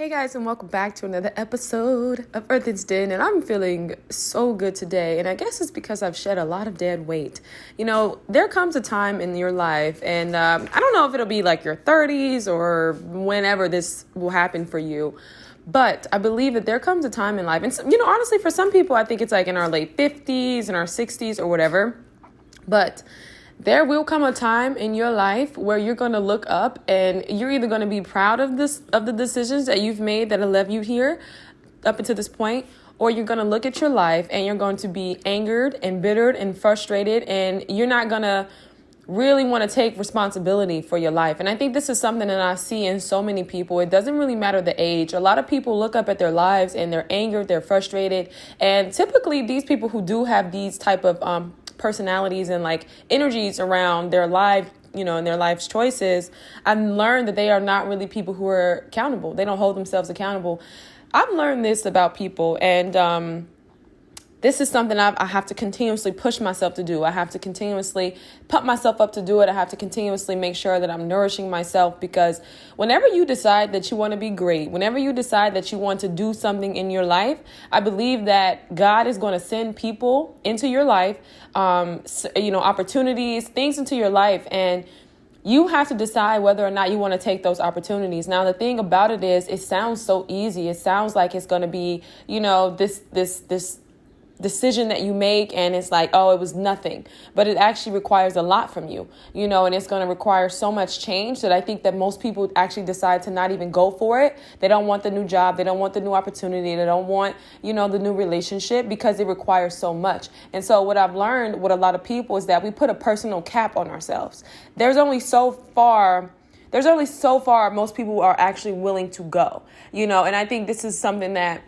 Hey guys, and welcome back to another episode of Earthen's Den. And I'm feeling so good today. And I guess it's because I've shed a lot of dead weight. You know, there comes a time in your life, and I don't know if it'll be like your 30s or whenever this will happen for you. But I believe that there comes a time in life. And, honestly, for some people, I think it's like in our late 50s and our 60s or whatever. But there will come a time in your life where you're going to look up and you're either going to be proud of the decisions that you've made that have led you here up until this point, or you're going to look at your life and you're going to be angered and bittered and frustrated, and you're not going to really want to take responsibility for your life. And I think this is something that I see in so many people. It doesn't really matter the age. A lot of people look up at their lives and they're angered, they're frustrated. And typically these people who do have these type of personalities and like energies around their life, and their life's choices, I've learned that they are not really people who are accountable. They don't hold themselves accountable. I've learned this about people, and this is something I have to continuously push myself to do. I have to continuously pump myself up to do it. I have to continuously make sure that I'm nourishing myself, because whenever you decide that you want to be great, whenever you decide that you want to do something in your life, I believe that God is going to send people into your life, opportunities, things into your life, and you have to decide whether or not you want to take those opportunities. Now, the thing about it is, it sounds so easy. It sounds like it's going to be, this decision that you make, and it's like, oh, it was nothing, but it actually requires a lot from you, and it's going to require so much change that I think that most people actually decide to not even go for it. They don't want the new job. They don't want the new opportunity. They don't want, the new relationship, because it requires so much. And so what I've learned with a lot of people is that we put a personal cap on ourselves. There's only so far most people are actually willing to go, and I think this is something that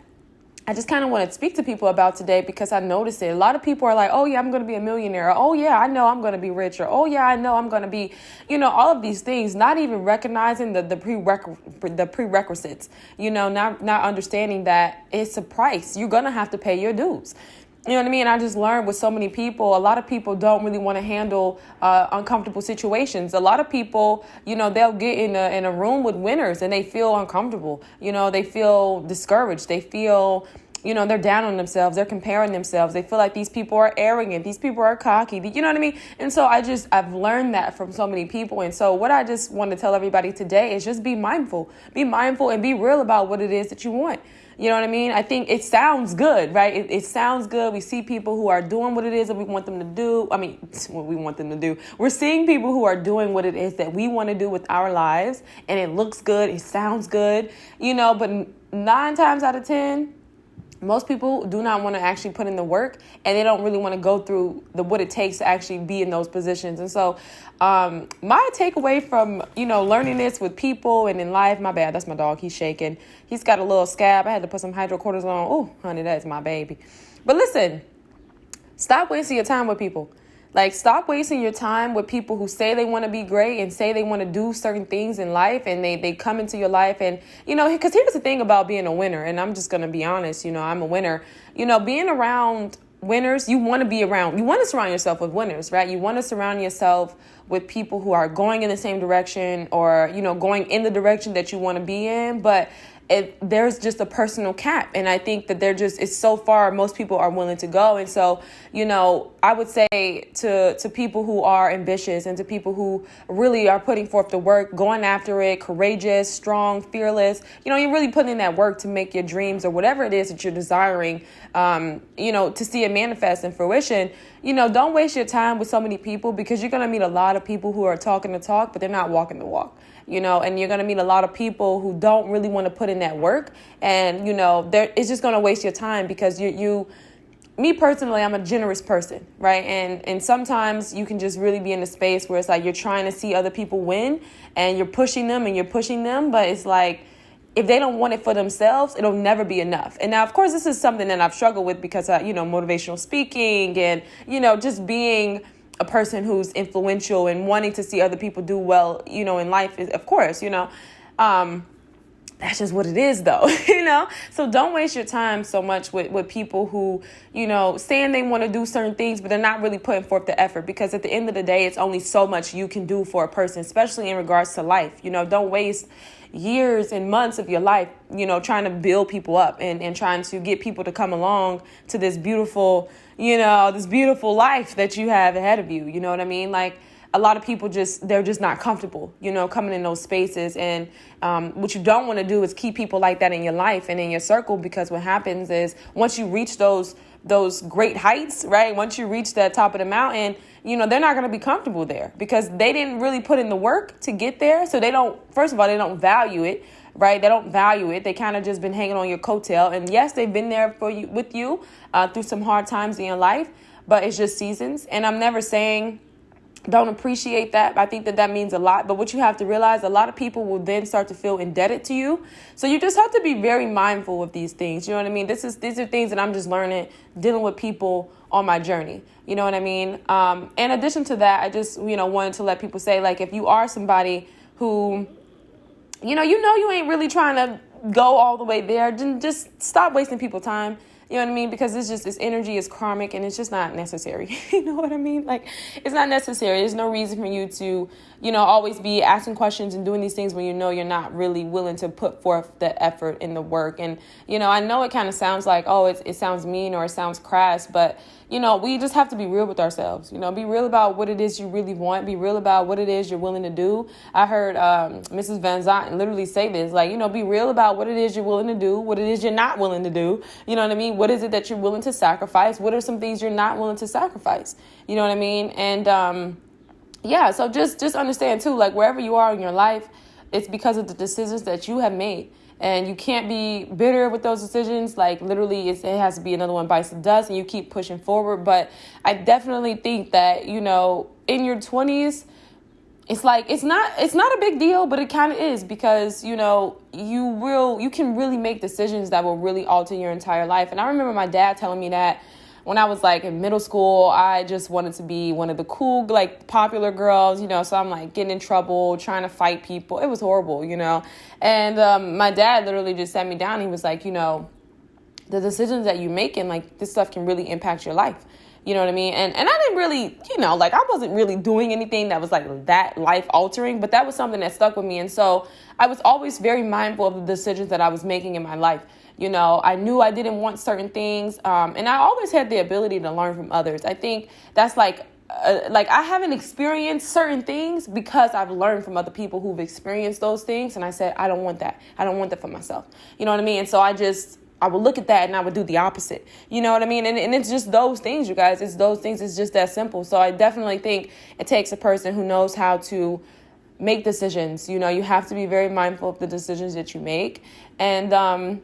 I just kind of want to speak to people about today, because I noticed it. A lot of people are like, oh, yeah, I'm going to be a millionaire. Or, oh, yeah, I know I'm going to be rich. Or, oh, yeah, I know I'm going to be, all of these things, not even recognizing the prerequisites, not understanding that it's a price. You're going to have to pay your dues. You know what I mean? I just learned with so many people, a lot of people don't really want to handle uncomfortable situations. A lot of people, they'll get in a room with winners and they feel uncomfortable. They feel discouraged. They feel, they're down on themselves. They're comparing themselves. They feel like these people are arrogant. These people are cocky. You know what I mean? And so I've learned that from so many people. And so what I just want to tell everybody today is just be mindful. Be mindful and be real about what it is that you want. You know what I mean? I think it sounds good, right? It sounds good. We see people who are doing what it is that we want them to do. I mean, what we want them to do. We're seeing people who are doing what it is that we want to do with our lives, and it looks good. It sounds good, but 9 times out of 10, most people do not want to actually put in the work, and they don't really want to go through what it takes to actually be in those positions. And so my takeaway from, learning this with people and in life, my bad, that's my dog. He's shaking. He's got a little scab. I had to put some hydrocortisone on. Oh, honey, that's my baby. But listen, stop wasting your time with people. Like, stop wasting your time with people who say they want to be great and say they want to do certain things in life, and they come into your life. And, because here's the thing about being a winner, and I'm just going to be honest, I'm a winner. Being around winners, you want to surround yourself with winners, right? You want to surround yourself with people who are going in the same direction, or, going in the direction that you want to be in. But there's just a personal cap. And I think that it's so far most people are willing to go. And so, I would say to people who are ambitious and to people who really are putting forth the work, going after it, courageous, strong, fearless, you're really putting in that work to make your dreams or whatever it is that you're desiring, to see it manifest in fruition. Don't waste your time with so many people, because you're going to meet a lot of people who are talking the talk, but they're not walking the walk. And you're going to meet a lot of people who don't really want to put in that work. And, it's just going to waste your time, because me personally, I'm a generous person, right? And sometimes you can just really be in a space where it's like you're trying to see other people win, and you're pushing them. But it's like, if they don't want it for themselves, it'll never be enough. And now, of course, this is something that I've struggled with, because, motivational speaking and, just being a person who's influential and wanting to see other people do well, in life is, of course, but that's just what it is though, So don't waste your time so much with people who, saying they want to do certain things, but they're not really putting forth the effort, because at the end of the day, it's only so much you can do for a person, especially in regards to life. Don't waste years and months of your life, trying to build people up and trying to get people to come along to this beautiful, this beautiful life that you have ahead of you. You know what I mean? Like, a lot of people they're just not comfortable, coming in those spaces. And what you don't want to do is keep people like that in your life and in your circle, because what happens is once you reach those great heights, right? Once you reach that top of the mountain, they're not going to be comfortable there because they didn't really put in the work to get there. So first of all, they don't value it, right? They don't value it. They kind of just been hanging on your coattail. And yes, they've been there with you through some hard times in your life, but it's just seasons. And I'm never saying don't appreciate that. I think that means a lot. But what you have to realize, a lot of people will then start to feel indebted to you. So you just have to be very mindful of these things. You know what I mean? These are things that I'm just learning, dealing with people on my journey. You know what I mean? In addition to that, I just, wanted to let people say, like, if you are somebody who, you ain't really trying to go all the way there, then just stop wasting people's time. You know what I mean? Because this energy is karmic and it's just not necessary. You know what I mean? Like, it's not necessary. There's no reason for you to, always be asking questions and doing these things when you're not really willing to put forth the effort and the work. And, I know it kind of sounds like, oh, it sounds mean or it sounds crass, but, we just have to be real with ourselves. Be real about what it is you really want. Be real about what it is you're willing to do. I heard Mrs. Van Zandt literally say this, like, be real about what it is you're willing to do, what it is you're not willing to do. You know what I mean? What is it that you're willing to sacrifice? What are some things you're not willing to sacrifice? You know what I mean? And so just understand too, like, wherever you are in your life, it's because of the decisions that you have made. And you can't be bitter with those decisions. Like, literally, it has to be another one bites the dust and you keep pushing forward. But I definitely think that, in your 20s, it's like, it's not a big deal, but it kind of is, because, you can really make decisions that will really alter your entire life. And I remember my dad telling me that when I was like in middle school, I just wanted to be one of the cool, like, popular girls, so I'm like getting in trouble, trying to fight people. It was horrible, And my dad literally just sat me down. He was like, the decisions that you're making, like, this stuff can really impact your life. You know what I mean? And I didn't really, I wasn't really doing anything that was like that life altering, but that was something that stuck with me. And so I was always very mindful of the decisions that I was making in my life. I knew I didn't want certain things. And I always had the ability to learn from others. I think that's like I haven't experienced certain things because I've learned from other people who've experienced those things. And I said, I don't want that. I don't want that for myself. You know what I mean? And so I would look at that and I would do the opposite. You know what I mean? And it's just those things, you guys. It's those things. It's just that simple. So I definitely think it takes a person who knows how to make decisions. You have to be very mindful of the decisions that you make. And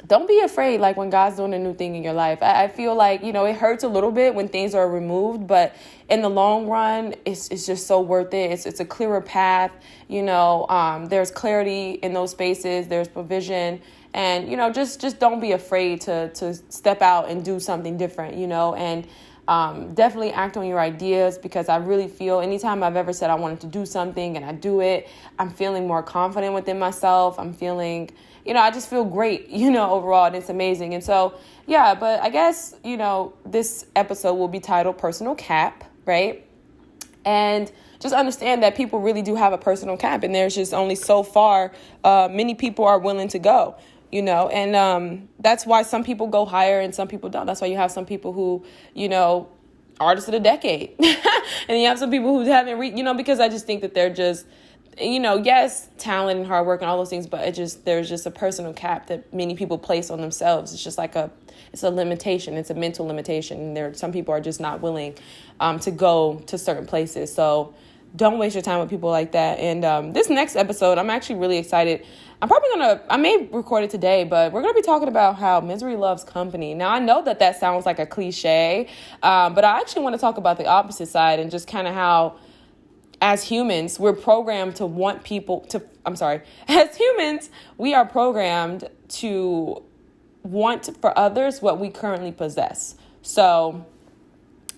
don't be afraid, like, when God's doing a new thing in your life. I feel like, it hurts a little bit when things are removed, but in the long run, it's just so worth it. It's a clearer path. There's clarity in those spaces. There's provision. And, just don't be afraid to step out and do something different, and definitely act on your ideas, because I really feel anytime I've ever said I wanted to do something and I do it, I'm feeling more confident within myself. I'm feeling, I just feel great, overall, and it's amazing. And so, yeah, but I guess, this episode will be titled Personal Cap, right? And just understand that people really do have a personal cap, and there's just only so far many people are willing to go. And that's why some people go higher and some people don't. That's why you have some people who, artists of the decade. And you have some people who haven't because I just think that they're just, yes, talent and hard work and all those things, but there's just a personal cap that many people place on themselves. It's just like it's a limitation. It's a mental limitation. And some people are just not willing to go to certain places. So don't waste your time with people like that. And this next episode, I'm actually really excited. I may record it today, but we're going to be talking about how misery loves company. Now, I know that sounds like a cliche, but I actually want to talk about the opposite side and just kind of how, as humans, we're programmed to want as humans, we are programmed to want for others what we currently possess. So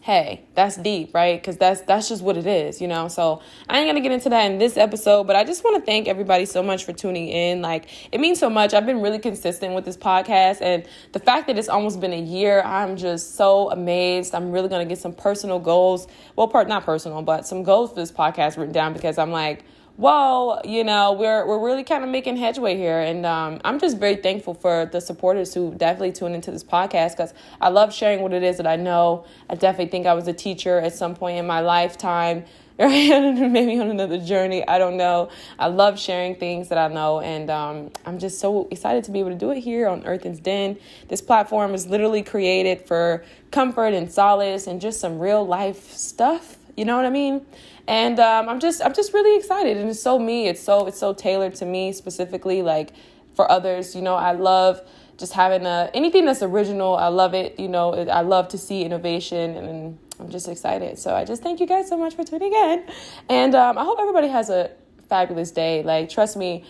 hey, that's deep, right? Because that's just what it is, So I ain't going to get into that in this episode, but I just want to thank everybody so much for tuning in. Like, it means so much. I've been really consistent with this podcast, and the fact that it's almost been a year, I'm just so amazed. I'm really going to get some personal goals. Well, not personal, but some goals for this podcast written down, because I'm like, whoa, we're really kind of making headway here. And I'm just very thankful for the supporters who definitely tune into this podcast, because I love sharing what it is that I know. I definitely think I was a teacher at some point in my lifetime, right? Maybe on another journey. I don't know. I love sharing things that I know. And I'm just so excited to be able to do it here on Earthen's Den. This platform is literally created for comfort and solace and just some real life stuff. You know what I mean? And I'm just really excited, and it's so me. It's so tailored to me specifically. Like, for others, I love just having anything that's original. I love it. I love to see innovation, and I'm just excited. So I just thank you guys so much for tuning in, and I hope everybody has a fabulous day. Like, trust me,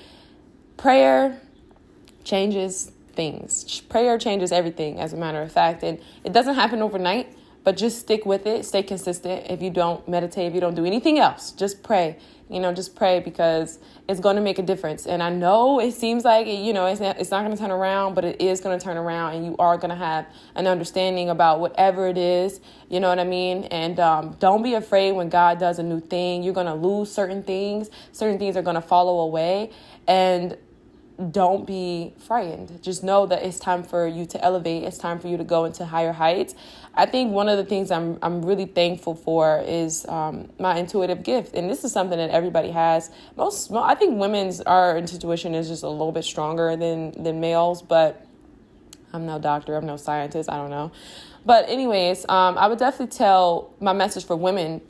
prayer changes things. Prayer changes everything, as a matter of fact, and it doesn't happen overnight. But just stick with it. Stay consistent. If you don't meditate, if you don't do anything else, just pray. Just pray, because it's going to make a difference. And I know it seems like, it's not going to turn around, but it is going to turn around. And you are going to have an understanding about whatever it is. You know what I mean? And don't be afraid when God does a new thing. You're going to lose certain things. Certain things are going to follow away. And don't be frightened. Just know that it's time for you to elevate. It's time for you to go into higher heights. I think one of the things I'm really thankful for is my intuitive gift. And this is something that everybody has. I think our intuition is just a little bit stronger than males, but I'm no doctor. I'm no scientist. I don't know. But anyways, I would definitely tell my message for women,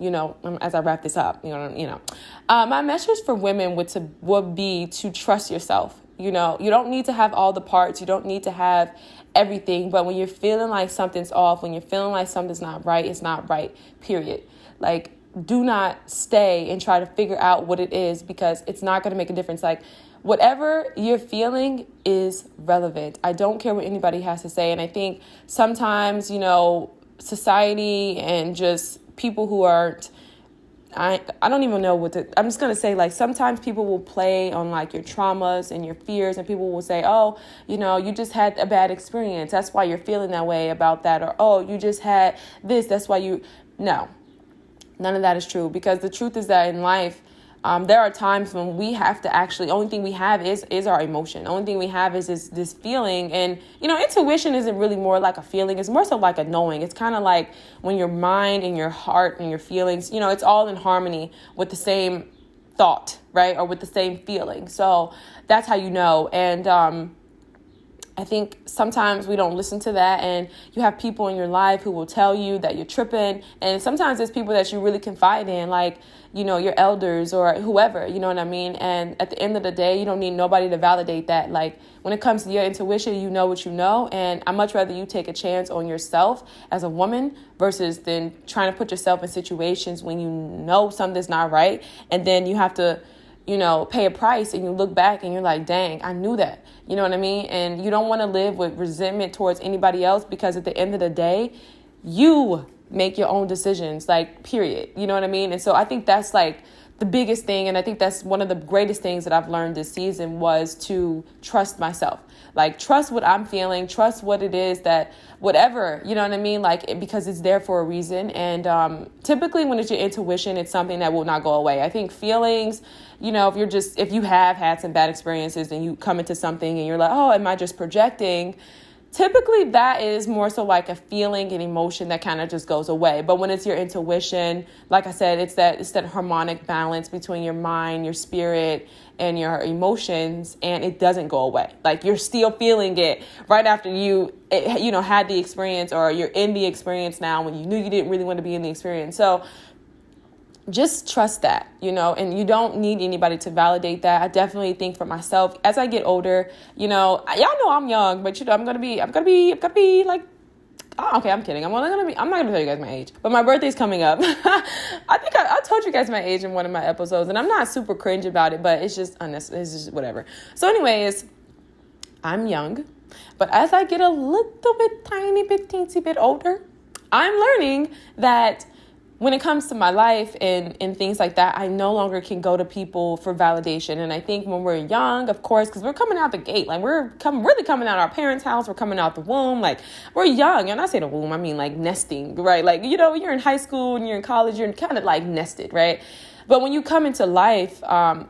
as I wrap this up, my message for women would be to trust yourself. You don't need to have all the parts. You don't need to have everything. But when you're feeling like something's off, when you're feeling like something's not right, it's not right, period. Like, do not stay and try to figure out what it is, because it's not going to make a difference. Like, whatever you're feeling is relevant. I don't care what anybody has to say. And I think sometimes, society and just people who aren't, I don't even know I'm just going to say, like, sometimes people will play on, like, your traumas and your fears, and people will say, oh, you just had a bad experience. That's why you're feeling that way about that. Or, oh, you just had this. That's why no, none of that is true, because the truth is that in life, there are times when we have to actually, only thing we have is our emotion. Only thing we have is this feeling. And, intuition isn't really more like a feeling. It's more so like a knowing. It's kind of like when your mind and your heart and your feelings, it's all in harmony with the same thought, right? Or with the same feeling. So that's how you know. And, I think sometimes we don't listen to that, and you have people in your life who will tell you that you're tripping. And sometimes it's people that you really confide in, like, your elders or whoever, you know what I mean? And at the end of the day, you don't need nobody to validate that. Like, when it comes to your intuition, you know what you know. And I'd much rather you take a chance on yourself as a woman versus than trying to put yourself in situations when you know something's not right. And then you have to, pay a price, and you look back and you're like, dang, I knew that. You know what I mean? And you don't want to live with resentment towards anybody else, because at the end of the day, you make your own decisions, like, period. You know what I mean? And so I think that's like the biggest thing. And I think that's one of the greatest things that I've learned this season was to trust myself. Like, trust what I'm feeling, trust what it is that whatever, you know what I mean? Like, because it's there for a reason. And typically when it's your intuition, it's something that will not go away. I think feelings, if you have had some bad experiences and you come into something and you're like, oh, am I just projecting? Typically, that is more so like a feeling and emotion that kind of just goes away. But when it's your intuition, like I said, it's that harmonic balance between your mind, your spirit, and your emotions, and it doesn't go away. Like, you're still feeling it right after you had the experience, or you're in the experience now when you knew you didn't really want to be in the experience. So just trust that, and you don't need anybody to validate that. I definitely think for myself, as I get older, y'all know I'm young, but I'm gonna be like, oh, okay, I'm kidding. I'm not gonna tell you guys my age, but my birthday's coming up. I think I told you guys my age in one of my episodes, and I'm not super cringe about it, but it's just unnecessary. It's just whatever. So anyways, I'm young, but as I get a little bit, tiny bit, teensy bit older, I'm learning that when it comes to my life and things like that, I no longer can go to people for validation. And I think when we're young, of course, because we're coming out the gate, like we're really coming out of our parents' house, we're coming out the womb, like we're young. And I say the womb, I mean like nesting, right? Like, you're in high school and you're in college, you're kind of like nested, right? But when you come into life,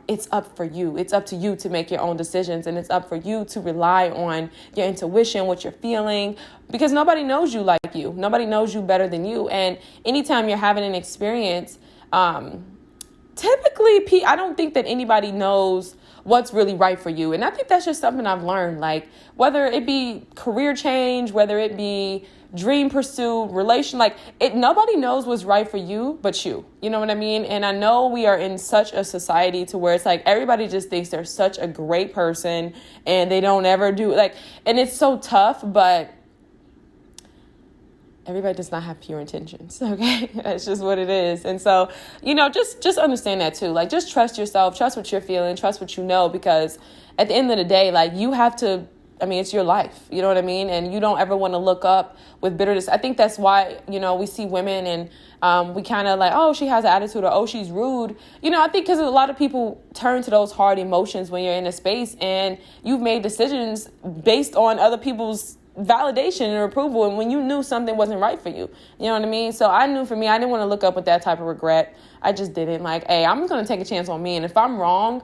it's up for you. It's up to you to make your own decisions, and it's up for you to rely on your intuition, what you're feeling, because nobody knows you like you. Nobody knows you better than you. And anytime you're having an experience, typically, I don't think that anybody knows what's really right for you. And I think that's just something I've learned, like whether it be career change, whether it be dream pursuit, nobody knows what's right for you but you. You know what I mean? And I know we are in such a society to where it's like everybody just thinks they're such a great person and they don't ever do and it's so tough, but everybody does not have pure intentions. Okay. That's just what it is. And so, just understand that too. Like, just trust yourself, trust what you're feeling, trust what you know, because at the end of the day, like you have to, it's your life, you know what I mean? And you don't ever want to look up with bitterness. I think that's why, we see women and we kind of like, oh, she has an attitude, or oh, she's rude. I think because a lot of people turn to those hard emotions when you're in a space and you've made decisions based on other people's validation and approval, and when you knew something wasn't right for you, you know what I mean? So I knew for me, I didn't want to look up with that type of regret. I just didn't. Like, hey, I'm going to take a chance on me, and if I'm wrong,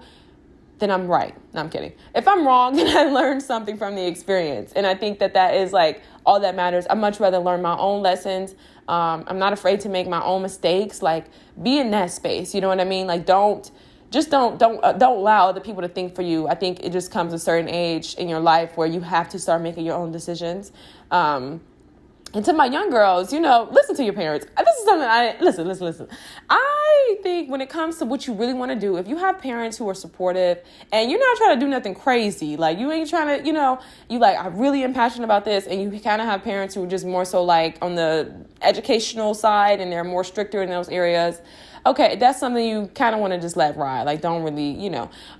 then I'm right. No, I'm kidding. If I'm wrong, then I learned something from the experience. And I think that is like all that matters. I'd much rather learn my own lessons. I'm not afraid to make my own mistakes. Like, be in that space. You know what I mean? Like, don't allow other people to think for you. I think it just comes a certain age in your life where you have to start making your own decisions. And to my young girls, listen to your parents. This is something listen. I think when it comes to what you really want to do, if you have parents who are supportive and you're not trying to do nothing crazy, like you ain't trying to, you like, I really am passionate about this, and you kind of have parents who are just more so like on the educational side and they're more stricter in those areas. Okay, that's something you kind of want to just let ride. Like, don't really,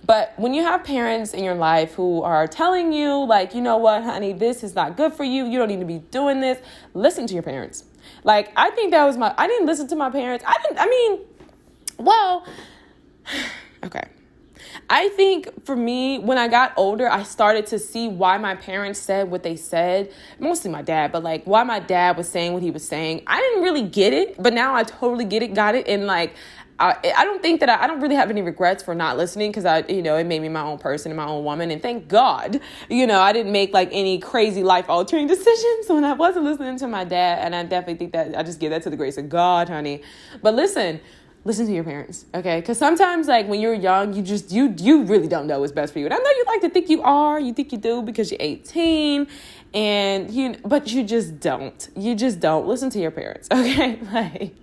But when you have parents in your life who are telling you, like, you know what, honey, this is not good for you. You don't need to be doing this. Listen to your parents. Like, I think I didn't listen to my parents. Okay. I think for me, when I got older, I started to see why my parents said what they said, mostly my dad, but like why my dad was saying what he was saying. I didn't really get it, but now I totally got it. And like, I don't think that I don't really have any regrets for not listening, because it made me my own person and my own woman. And thank God, I didn't make like any crazy life altering decisions when I wasn't listening to my dad. And I definitely think that I just give that to the grace of God, honey. But listen to your parents, okay? Because sometimes, like, when you're young, you really don't know what's best for you. And I know you like to think you think you do because you're 18, but you just don't. You just don't. Listen to your parents, okay? Like,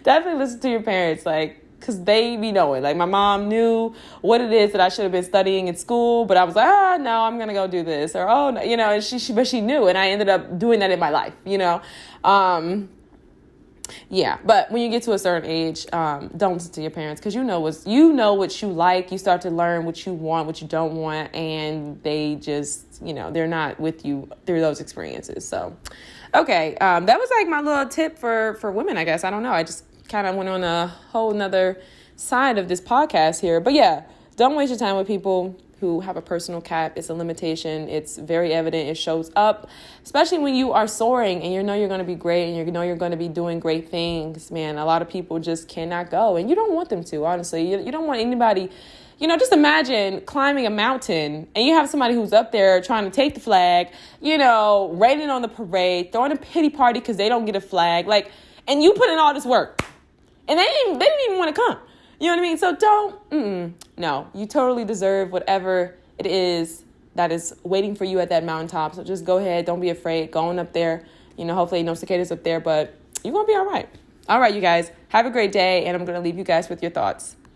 definitely listen to your parents, like, because they be knowing. Like, my mom knew what it is that I should have been studying in school, but I was like, no, I'm going to go do this. Or, oh, no, and but she knew, and I ended up doing that in my life, Yeah, but when you get to a certain age, don't listen to your parents, because you know what you like. You start to learn what you want, what you don't want, and they just, they're not with you through those experiences. So, okay, that was like my little tip for women, I guess. I don't know. I just kind of went on a whole nother side of this podcast here. But yeah, don't waste your time with people who have a personal cap. It's a limitation. It's very evident. It shows up, especially when you are soaring and you're going to be great and you're going to be doing great things. Man, a lot of people just cannot go, and you don't want them to, honestly. You don't want anybody, just imagine climbing a mountain and you have somebody who's up there trying to take the flag, raining on the parade, throwing a pity party because they don't get a flag, like, and you put in all this work and they didn't even want to come. You know what I mean? So no, you totally deserve whatever it is that is waiting for you at that mountaintop. So just go ahead. Don't be afraid going up there. Hopefully no cicadas up there, but you're going to be all right. All right, you guys, have a great day. And I'm going to leave you guys with your thoughts.